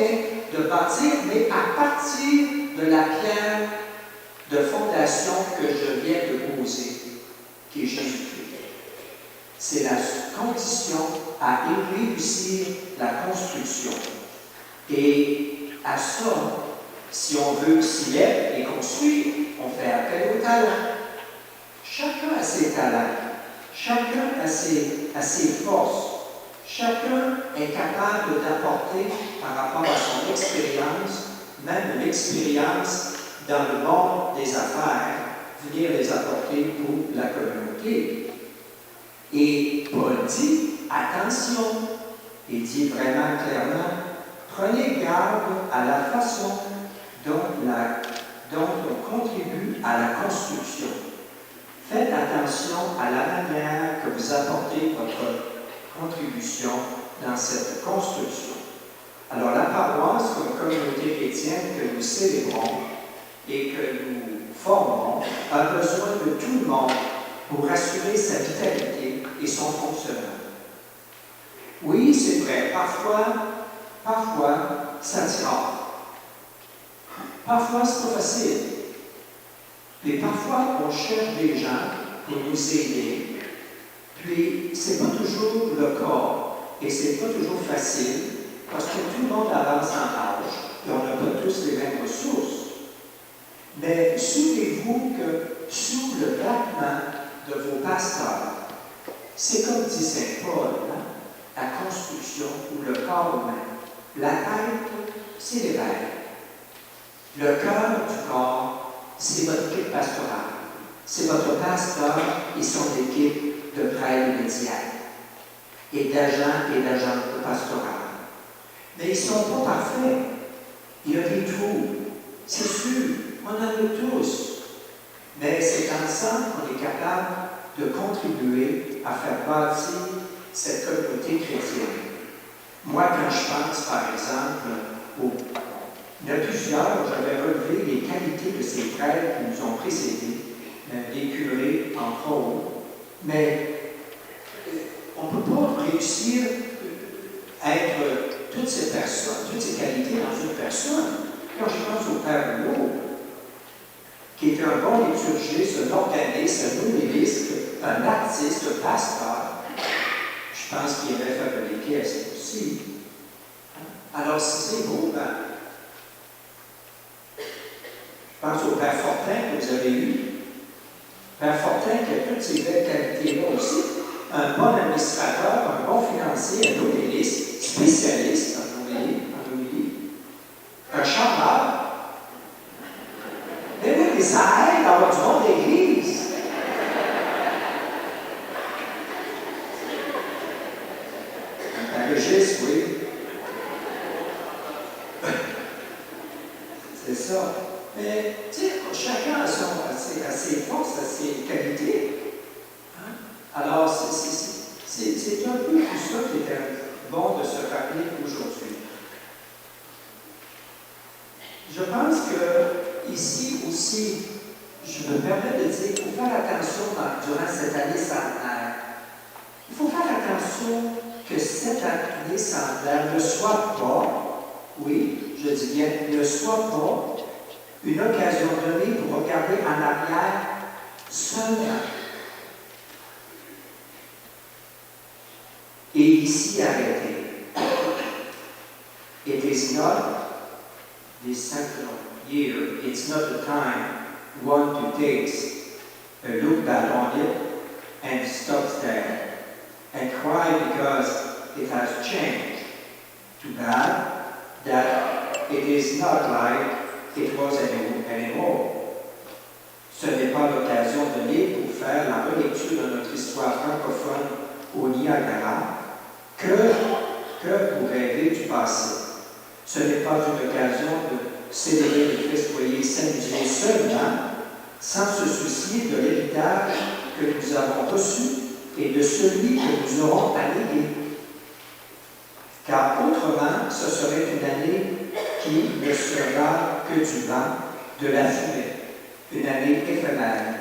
vient de bâtir, mais à partir de la pierre de fondation que je viens de poser, qui est Jésus-Christ. C'est la condition à réussir la construction. Et à ça, si on veut s'y être et construire, on fait appel aux talents. Chacun a ses talents, chacun a ses forces, chacun est capable d'apporter par rapport à son expérience, même l'expérience dans le monde des affaires, venir les apporter pour la communauté. Et Paul dit, attention, il dit vraiment clairement, prenez garde à la façon dont on contribue à la construction. Faites attention à la manière que vous apportez votre contribution dans cette construction. Alors la paroisse, comme communauté chrétienne que nous célébrons et que nous formons, a besoin de tout le monde pour assurer sa vitalité et son fonctionnement. Oui, c'est vrai, parfois, ça tire. Parfois, c'est pas facile. Mais parfois, on cherche des gens pour nous aider. Puis, c'est pas toujours le cas. Et c'est pas toujours facile, parce que tout le monde avance en âge, et on n'a pas tous les mêmes ressources. Mais souvenez-vous que sous le battement de vos pasteurs, c'est comme dit Saint Paul, hein? La construction ou le corps humain. La tête, c'est l'évêque. Le cœur du corps, c'est votre équipe pastorale. C'est votre pasteur et son équipe de prêtres immédiats et d'agents pastorales. Mais ils ne sont pas parfaits. Il y a des trous. C'est sûr, on en a tous. Mais c'est ensemble qu'on est capable de contribuer à faire bâtir cette communauté chrétienne. Moi, quand je pense, par exemple, il y en a plusieurs, j'avais relevé les qualités de ces frères qui nous ont précédés, des curés, entre autres, mais on ne peut pas réussir à être toutes ces personnes, toutes ces qualités dans une personne. Quand je pense au Père Rouault, qui est un bon liturgiste, un organiste, un homiliste, un artiste, un pasteur, je pense qu'il avait fabriqué à ce aussi. Alors, c'est beau, ben, je pense au Père Fortin que vous avez eu. Père Fortin qui a toutes ces belles qualités-là aussi. Un bon administrateur, un bon financier, un homiliste, spécialiste en homilie. Un chanteur. Mais oui, mais ça aide à avoir du monde d'église. Un pédagoguiste, oui. C'est ça. Mais, tu sais, chacun a ses forces, a ses qualités. Hein? Alors, c'est un peu tout ça qui est bon de se rappeler aujourd'hui. Je pense que ici aussi, je me permets de dire qu'il faut faire attention durant cette année centenaire. Il faut faire attention que cette année centenaire ne soit pas, oui, je dis bien, ne soit pas une occasion donnée pour regarder en arrière seulement. Et ici arrêter. It is not the central year, it's not the time one to take a look back on it and stop there and cry because it has changed. Too bad that it is not like it was anymore. Ce n'est pas l'occasion donnée pour faire la relecture de notre histoire francophone au Niagara que pour rêver du passé. Ce n'est pas une occasion de célébrer le festoyer, s'amuser seulement, sans se soucier de l'héritage que nous avons reçu et de celui que nous aurons à léguer. Car autrement, ce serait une année qui ne sera que du vent, de la fumée, une année éphémère.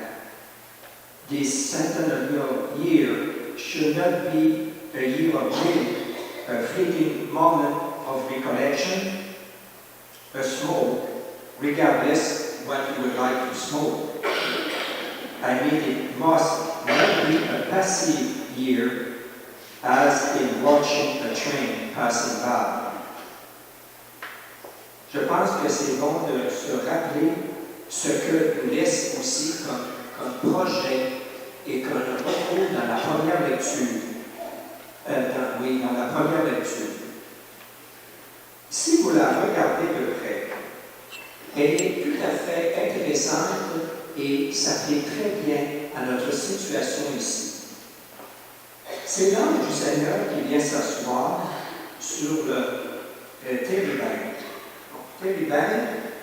The centennial year should not be a year of grief, a fleeting moment of recollection, a smoke, regardless what you would like to smoke. I mean, it must not be a passive year as in watching a train passing by. Je pense que c'est bon de se rappeler ce que nous laisse aussi comme projet et qu'on retrouve dans la première lecture. Dans la première lecture. Si vous la regardez de près, elle est tout à fait intéressante et s'applique très bien à notre situation ici. C'est l'ange du Seigneur qui vient s'asseoir sur le térubin. Térubin,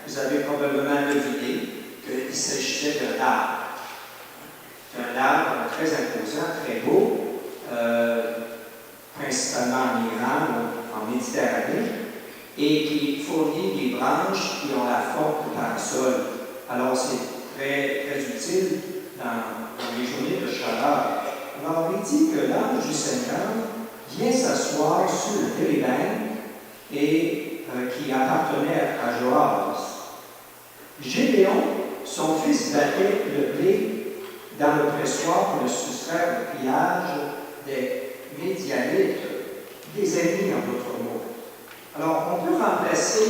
vous avez probablement deviné qu'il s'agissait d'un arbre. Un arbre très imposant, très beau, principalement en Iran ou en Méditerranée, et qui fournit des branches qui ont la forme de parasol. Alors, c'est très, très utile dans les journées de chaleur. Alors, il dit que l'ange du Seigneur vient s'asseoir sur le térubin et qui appartenait à Joas. Gédéon, son fils, battait le blé dans le pressoir pour le soustraire au pillage des Médianites, des ennemis en d'autres mots. Alors, on peut remplacer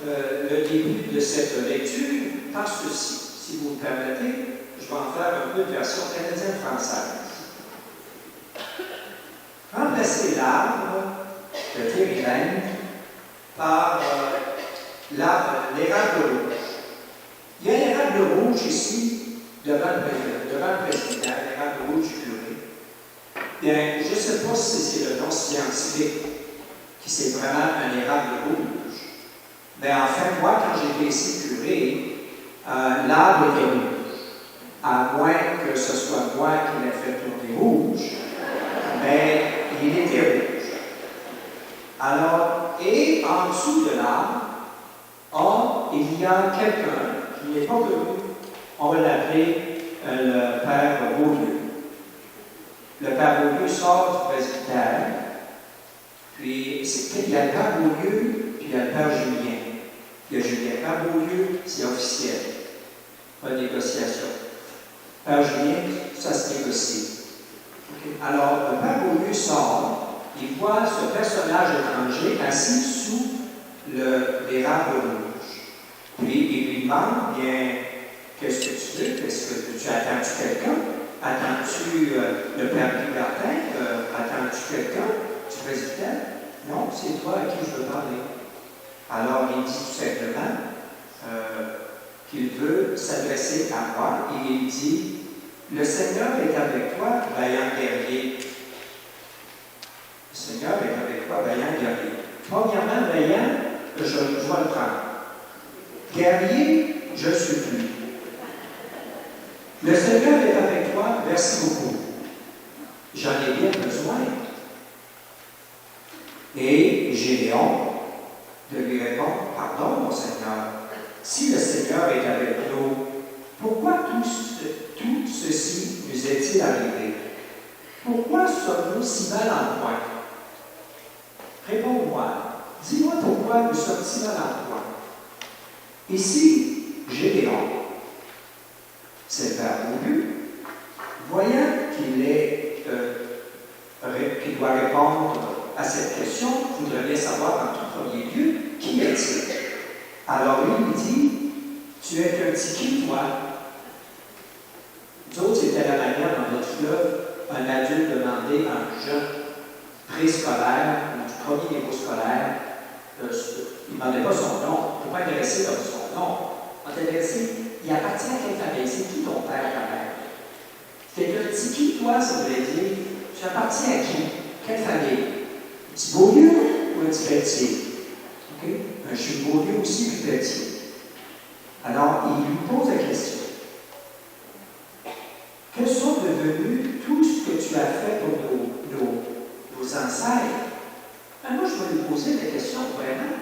le début de cette lecture par ceci. Si vous me permettez, je vais en faire un peu de version canadienne-française. Remplacer l'arbre, le térubin, par l'érable rouge. Il y a l'érable rouge ici, devant le président, l'érable rouge du curé. Bien, je ne sais pas si c'est le nom scientifique, qui c'est vraiment un érable rouge. Mais en fait, moi, quand j'étais ici curé, l'arbre était rouge. À moins que ce soit moi qui l'ai fait tourner rouge, mais il était rouge. Alors, et en dessous de l'arbre, il y a quelqu'un qui n'est pas connu. On va l'appeler le Père Beaulieu. Le Père Beaulieu sort du presbytère, puis il y a le Père Beaulieu, puis il y a le Père Julien. Il y a Julien. Père Beaulieu, c'est officiel. Pas de négociation. Père Julien, ça se négocie. Okay. Alors, le Père Beaulieu sort. Il voit ce personnage étranger assis sous l'érable rouge. Puis il lui demande, bien, qu'est-ce que tu veux? Est-ce que tu attends-tu quelqu'un? Attends-tu le Père Libertin? Attends-tu quelqu'un? Tu presbytère? Non, c'est toi à qui je veux parler. Alors il dit tout simplement qu'il veut s'adresser à moi et il dit, le Seigneur est avec toi, vaillant guerrier. Le Seigneur est avec toi, vaillant guerrier. Premièrement, vaillant, je dois le prendre. Guerrier, je suis plus. Le Seigneur est avec toi, merci beaucoup. J'en ai bien besoin. Et Gédéon de lui répondre, pardon, mon Seigneur, si le Seigneur est avec nous, pourquoi tout ceci nous est-il arrivé? Pourquoi sommes-nous si mal en point? Réponds-moi. Dis-moi pourquoi nous sommes si mal en point. Ici, Gédéon, c'est le Père Beaulieu, voyant qu'il doit répondre à cette question, voudrait bien savoir en tout premier lieu, qui est-il? Alors lui dit, tu es un petit qui, toi? D'autres, c'était la manière dans notre fleuve, un adulte demandait à un jeune préscolaire, ou du premier niveau scolaire, il ne demandait pas son nom, il ne faut pas intéresser comme son nom. On t'intéressait, il appartient à quelle famille? C'est qui ton père, ta mère? C'est un petit qui, toi, ça voulait dire, tu appartiens à qui? Quelle famille? Un petit Beaulieu ou un petit Pelletier? Okay? Je suis Beaulieu aussi, puis Pelletier. Alors, il lui pose la question. Quels sont devenus tout ce que tu as fait pour nos ancêtres? Ben moi, je vais lui poser la question vraiment.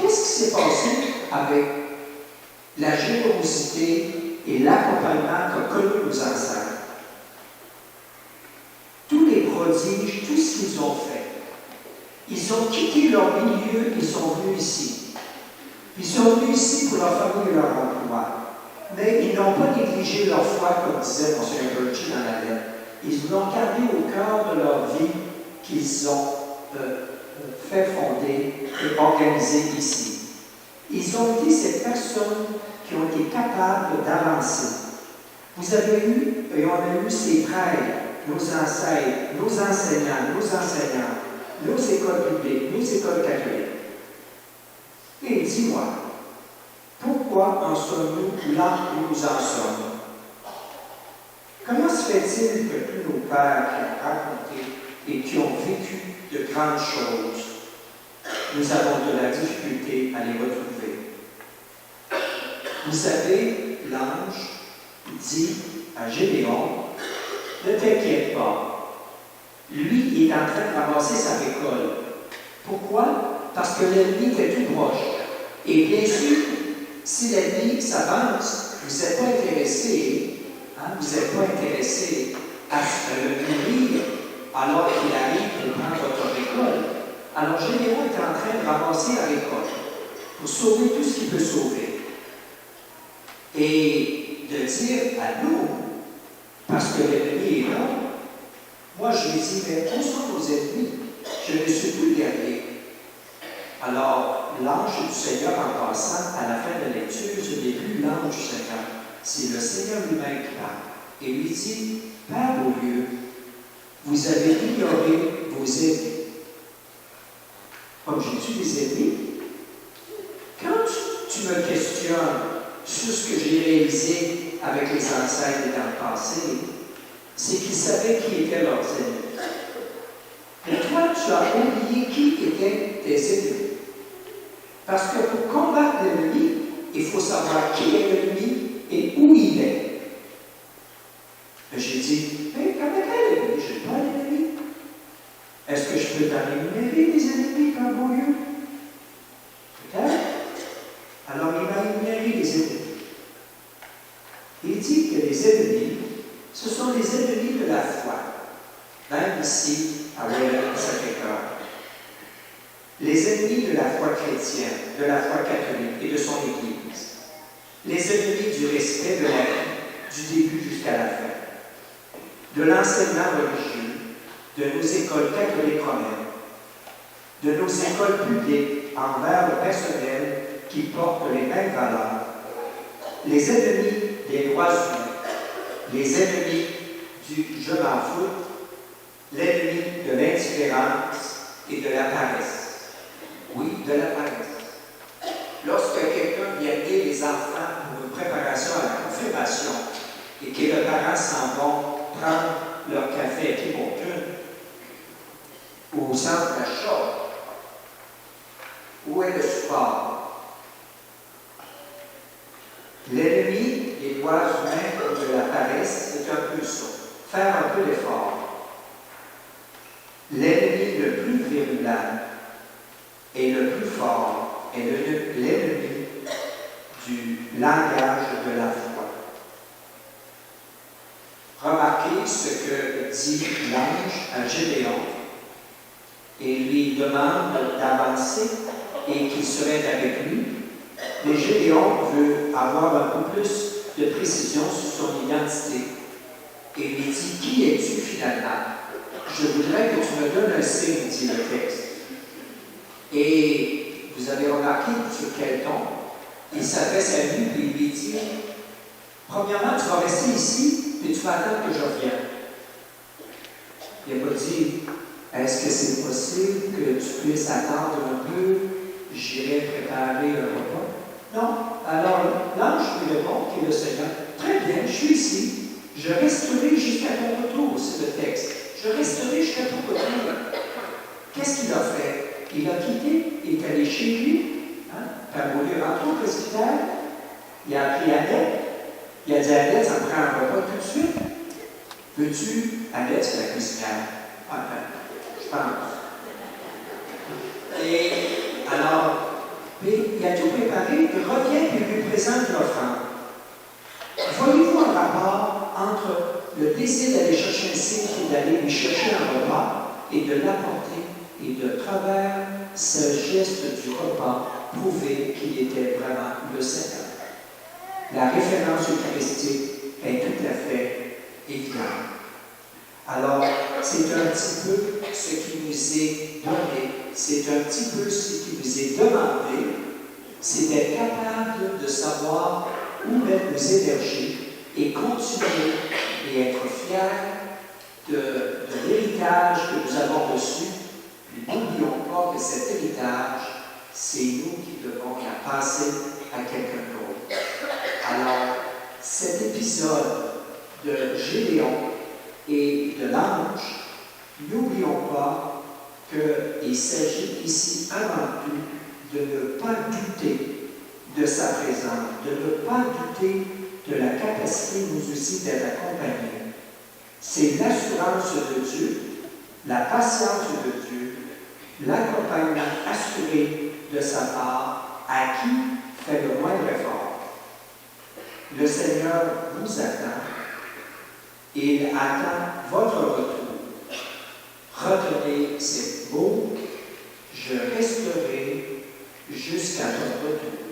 Qu'est-ce qui s'est passé avec la générosité et l'accompagnement qu'ont connu nos ancêtres? Tous les prodiges, tout ce qu'ils ont fait. Ils ont quitté leur milieu, ils sont venus ici. Ils sont venus ici pour leur famille et leur emploi. Mais ils n'ont pas négligé leur foi, comme disait M. Bertie dans la lettre. Ils l'ont gardé au cœur de leur vie qu'ils ont fait fonder et organiser ici. Ils ont été ces personnes qui ont été capables d'avancer. Vous avez eu, et on a eu ces frères, nos ancêtres, nos enseignants, nos écoles publiques, nos écoles catholiques. Et dis-moi, pourquoi en sommes-nous là où nous en sommes? Comment se fait-il que tous nos pères qui ont raconté et qui ont vécu de grandes choses, nous avons de la difficulté à les retrouver? Vous savez, l'ange dit à Gédéon, ne t'inquiète pas, lui il est en train de ramasser sa récolte. Pourquoi? Parce que l'ennemi était tout proche. Et bien sûr, si l'ennemi s'avance, vous n'êtes pas intéressé, vous n'êtes pas intéressé à le nourrir alors qu'il arrive pour prendre votre récolte. Alors Gédéon est en train de ramasser la récolte pour sauver tout ce qu'il peut sauver. Et de dire à nous, parce que l'ennemi est là, moi je lui dis, mais où sont nos ennemis? Je ne suis plus le dernier. Alors, l'ange du Seigneur, en passant, à la fin de la lecture, ce n'est plus l'ange du Seigneur, c'est le Seigneur lui-même qui parle. Et lui dit, Père au lieu, vous avez ignoré vos ennemis. Comme j'ai-tu des ennemis? Quand tu me questionnes sur ce que j'ai réalisé avec les ancêtres dans le passé, c'est qu'ils savaient qui étaient leurs ennemis. Mais toi, tu as oublié qui étaient tes ennemis. Parce que pour combattre l'ennemi, il faut savoir qui est l'ennemi et où il est. J'ai dit, mais comment quel ennemi? Je n'ai pas d'ennemi. Est-ce que je peux t'en énumérer des ennemis, Père Beaulieu? Peut-être. Alors, il m'a énuméré les ennemis. Il dit que les ennemis, ce sont les ennemis de la foi. Même ici, à Wellington-Sacré-Cœur. Les ennemis de la foi chrétienne, de la foi catholique et de son Église. Les ennemis du respect de la vie, du début jusqu'à la fin. De l'enseignement religieux, de nos écoles catholiques romaines, de nos écoles publiques envers le personnel qui porte les mêmes valeurs. Les ennemis des droits humains, les ennemis du je m'en fous, l'ennemi de l'indifférence et de la paresse. Oui, de la paresse. Lorsque quelqu'un vient aider les enfants pour une préparation à la confirmation et que les parents s'en vont prendre leur café à Tim Hortons ou au centre d'achat, où est le support? L'ennemi des droits humains ou de la paresse, c'est un peu ça. Faire un peu d'effort. L'ennemi le plus virulent et le plus fort est l'ennemi du langage de la foi. Remarquez ce que dit l'ange à Gédéon et lui demande d'avancer et qu'il serait avec lui. Mais Gédéon veut avoir un peu plus de précision sur son identité et lui dit, qui es-tu finalement? Je voudrais que tu me donnes un signe, dit le texte. Et vous avez remarqué sur quel ton il s'adresse à lui et il lui dit, premièrement, tu vas rester ici et tu vas attendre que je revienne. Il n'a pas dit, est-ce que c'est possible que tu puisses attendre un peu, j'irai préparer un repas? Non. Alors, l'ange lui répond, qui est le Seigneur, très bien, je suis ici, je resterai jusqu'à ton retour, c'est le texte. Je resterai jusqu'à ton retour. Qu'est-ce qu'il a fait? Il a quitté, il est allé chez lui, Père Beaulieu rentre au presbytère, il a appelé Annette, il a dit à Annette, ça me prend un repas tout de suite. Veux-tu, Annette, c'est la cuisinière? Ah ben, je pense. Et alors, il a tout préparé, il revient et lui présente l'offrande. Voyez-vous un rapport entre le désir d'aller chercher un signe et d'aller lui chercher un repas et de l'apporter et de travers ce geste du repas prouvait qu'il était vraiment le Seigneur. La référence eucharistique est tout à fait évidente. Alors, c'est un petit peu ce qui nous est donné, c'est un petit peu ce qui nous est demandé, c'est d'être capable de savoir où mettre nos énergies et continuer et être fiers de l'héritage que nous avons reçu. N'oublions pas que cet héritage, c'est nous qui devons la passer à quelqu'un d'autre. Alors, cet épisode de Gédéon et de l'ange, n'oublions pas qu'il s'agit ici avant tout de ne pas douter de sa présence, de ne pas douter de la capacité nous aussi d'être accompagnés. C'est l'assurance de Dieu, la patience de Dieu, l'accompagnement assuré de sa part à qui fait le moindre effort. Le Seigneur vous attend. Il attend votre retour. Retenez ces mots, je resterai jusqu'à votre retour.